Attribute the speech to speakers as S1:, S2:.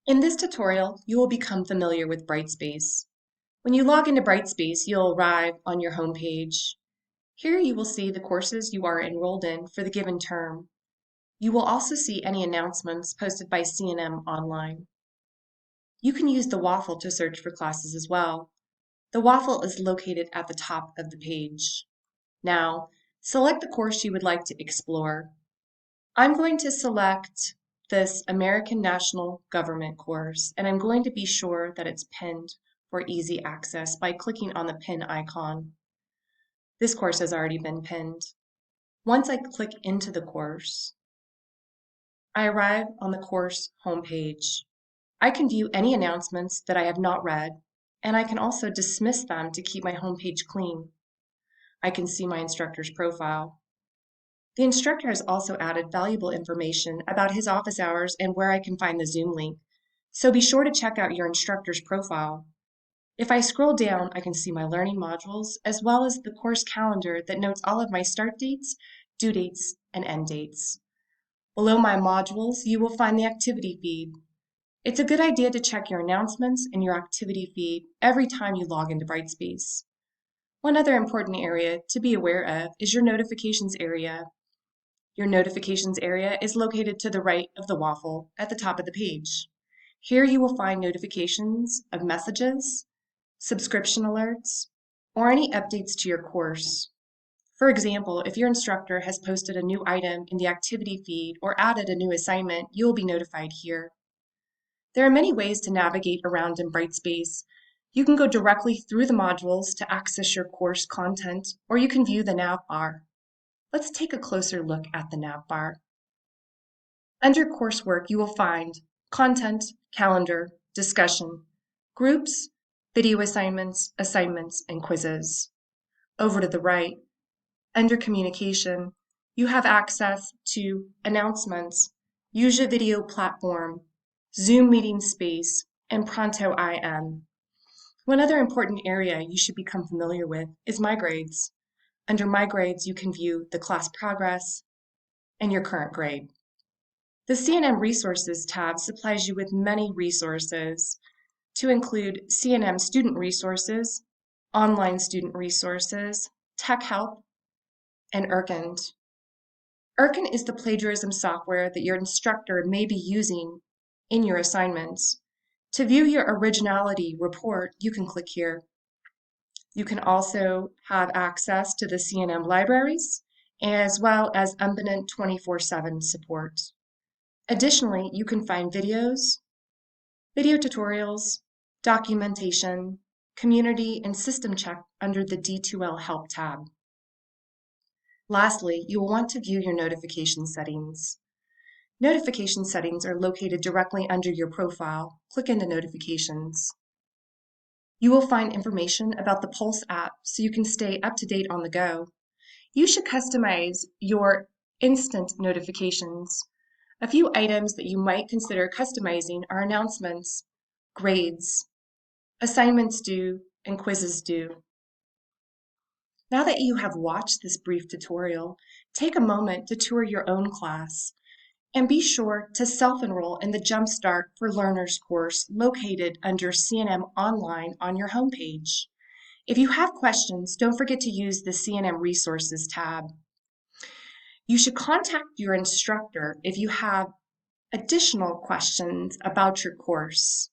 S1: In this tutorial, you will become familiar with Brightspace. When you log into Brightspace, you'll arrive on your home page. Here you will see the courses you are enrolled in for the given term. You will also see any announcements posted by CNM online. You can use the waffle to search for classes as well. The waffle is located at the top of the page. Now, select the course you would like to explore. I'm going to select this American National Government course, and I'm going to be sure that it's pinned for easy access by clicking on the pin icon. This course has already been pinned. Once I click into the course, I arrive on the course homepage. I can view any announcements that I have not read, and I can also dismiss them to keep my homepage clean. I can see my instructor's profile. The instructor has also added valuable information about his office hours and where I can find the Zoom link, so be sure to check out your instructor's profile. If I scroll down, I can see my learning modules, as well as the course calendar that notes all of my start dates, due dates, and end dates. Below my modules, you will find the activity feed. It's a good idea to check your announcements and your activity feed every time you log into Brightspace. One other important area to be aware of is your notifications area. Your notifications area is located to the right of the waffle at the top of the page. Here you will find notifications of messages, subscription alerts, or any updates to your course. For example, if your instructor has posted a new item in the activity feed or added a new assignment, you will be notified here. There are many ways to navigate around in Brightspace. You can go directly through the modules to access your course content, or you can view the nav bar. Let's take a closer look at the nav bar. Under coursework, you will find content, calendar, discussion, groups, video assignments, and quizzes. Over to the right, under communication, you have access to announcements, use a video platform, Zoom meeting space, and Pronto IM. One other important area you should become familiar with is My Grades. Under My Grades, you can view the class progress and your current grade. The CNM Resources tab supplies you with many resources to include CNM student resources, online student resources, tech help, and Erkand. Erkand is the plagiarism software that your instructor may be using in your assignments. To view your originality report, you can click here. You can also have access to the CNM libraries, as well as Umbenent 24/7 support. Additionally, you can find videos, video tutorials, documentation, community, and system check under the D2L Help tab. Lastly, you will want to view your notification settings. Notification settings are located directly under your profile. Click into Notifications. You will find information about the Pulse app so you can stay up to date on the go. You should customize your instant notifications. A few items that you might consider customizing are announcements, grades, assignments due, and quizzes due. Now that you have watched this brief tutorial, take a moment to tour your own class. And be sure to self-enroll in the Jumpstart for Learners course located under CNM Online on your homepage. If you have questions, don't forget to use the CNM Resources tab. You should contact your instructor if you have additional questions about your course.